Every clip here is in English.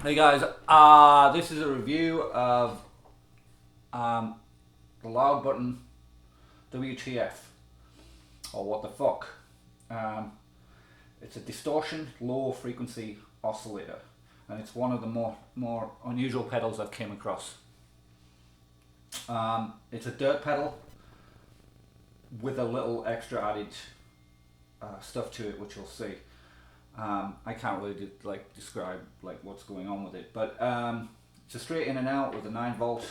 Hey guys, this is a review of the Loudbutton WTF, or what the fuck. It's a distortion low frequency oscillator, and it's one of the more unusual pedals I've came across. It's a dirt pedal with a little extra added stuff to it, which you'll see. I can't really describe what's going on with it, but it's a straight in and out with a 9-volt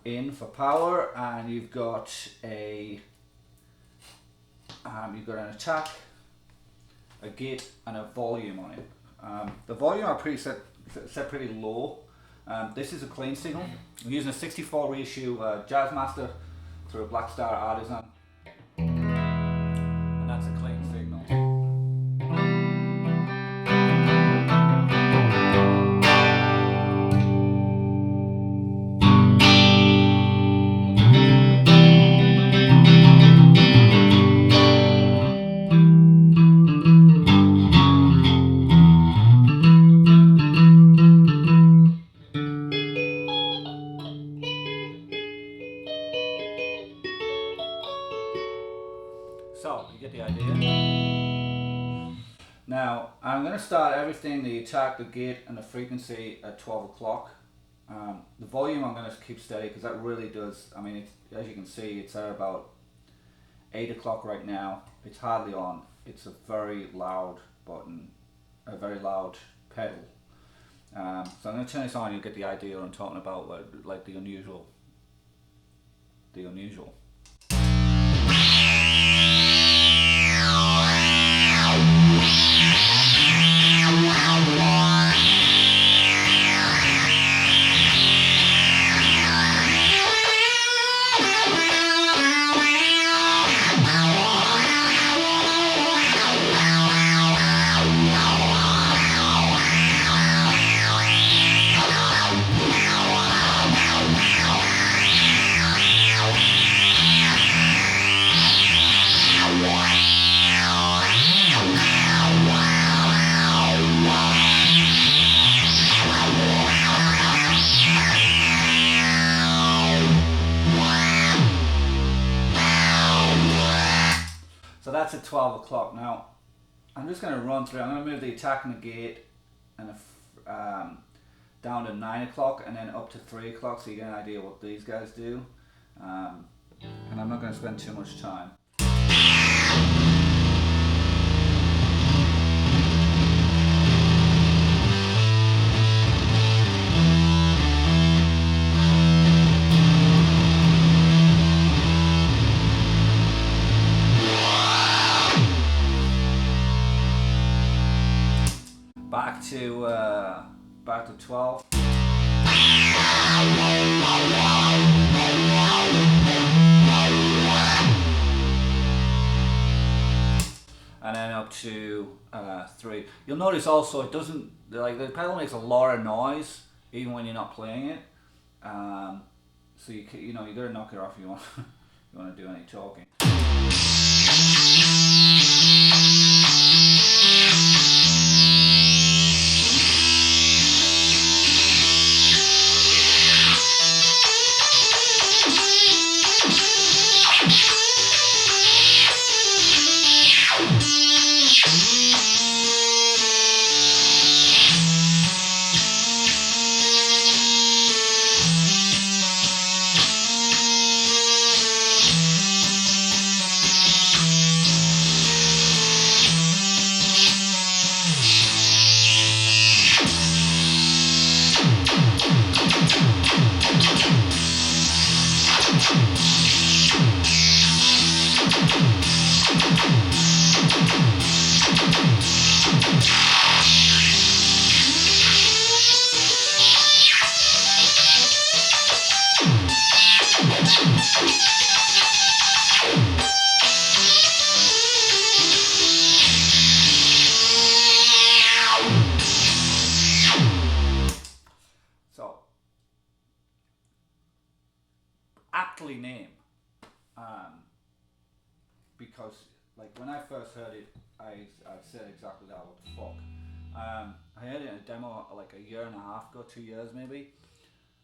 in for power, and you've got an attack, a gate, and a volume on it. The volume are set pretty low. This is a clean signal. I'm using a 64 reissue Jazzmaster through a Blackstar artisan, and that's a clean signal. So, you get the idea. Now, I'm going to start everything, the attack, the gate, and the frequency at 12 o'clock. The volume I'm going to keep steady, because that really does, I mean, as you can see, it's at about 8 o'clock right now. It's hardly on. It's a very loud button, a very loud pedal. So I'm going to turn this on, you'll get the idea what I'm talking about, like the unusual. The unusual. So that's at 12 o'clock. Now, I'm just going to run through. I'm going to move the attack and the gate and down to 9 o'clock and then up to 3 o'clock, so you get an idea what these guys do. And I'm not going to spend too much time. Back to 12. And then up to 3. You'll notice also it doesn't, the pedal makes a lot of noise even when you're not playing it. So you gotta knock it off if you want you want to do any talking. So, aptly named, because like when I first heard it, I said exactly that, what the fuck. I had it in a demo like a year and a half ago, 2 years maybe.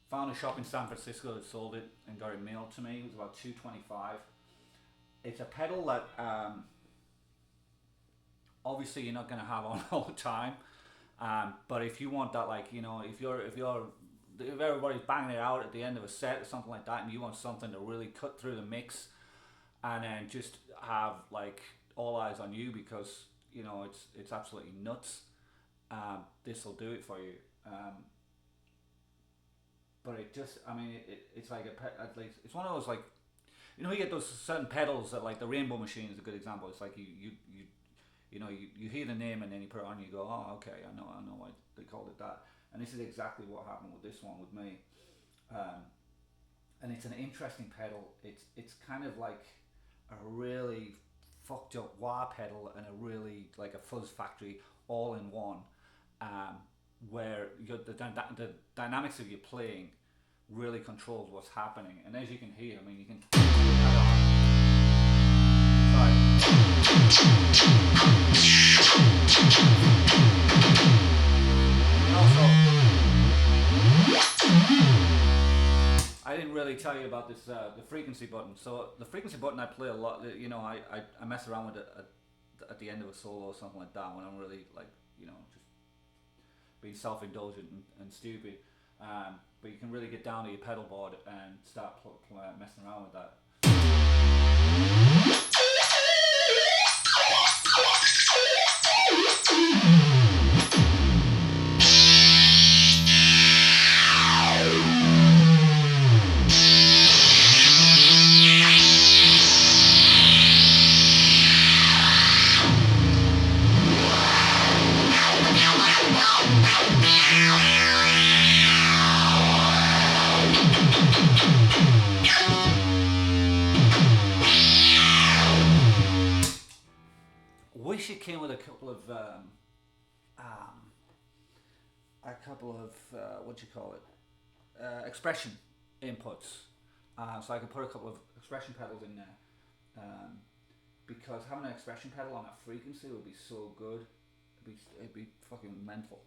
Found a shop in San Francisco that sold it and got it mailed to me. It was about $225. It's a pedal that obviously you're not going to have on all the time, but if you want that, like, you know, if everybody's banging it out at the end of a set or something like that, and you want something to really cut through the mix, and then just have like all eyes on you because you know it's absolutely nuts. This will do it for you. But it just, I mean, it's like it's one of those, like, you know, you get those certain pedals that, like the Rainbow Machine is a good example. It's like you know, you hear the name and then you put it on and you go, oh, okay, I know why they called it that. And this is exactly what happened with this one with me. And it's an interesting pedal. It's kind of like a really fucked up wah pedal and a really like a fuzz factory all in one, where the dynamics of your playing really controls what's happening. And as you can hear, I mean, you can. I didn't really tell you about this, the frequency button. So the frequency button I play a lot. You know, I mess around with it at the end of a solo or something like that when I'm really, like, you know, just being self-indulgent and stupid. But you can really get down to your pedal board and start messing around with that. Wish it came with a couple of what do you call it, expression inputs, so I could put a couple of expression pedals in there, because having an expression pedal on a frequency would be so good. It'd be fucking mental.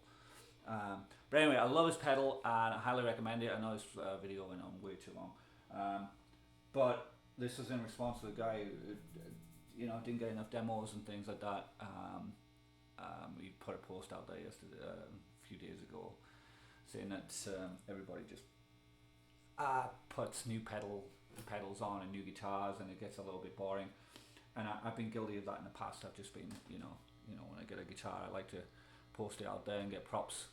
But anyway, I love this pedal and I highly recommend it. I know this video went on way too long, but this was in response to the guy who, you know, didn't get enough demos and things like that. He put a post out there yesterday, a few days ago, saying that everybody just puts new pedals on and new guitars, and it gets a little bit boring. And I've been guilty of that in the past. I've just been, you know, when I get a guitar, I like to post it out there and get props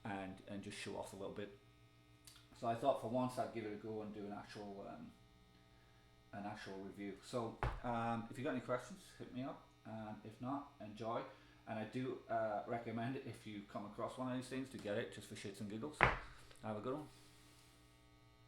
and just show off a little bit. So I thought for once I'd give it a go and do an actual review. So if you got any questions, hit me up. If not, enjoy. And I do recommend it if you come across one of these things to get it just for shits and giggles. Have a good one.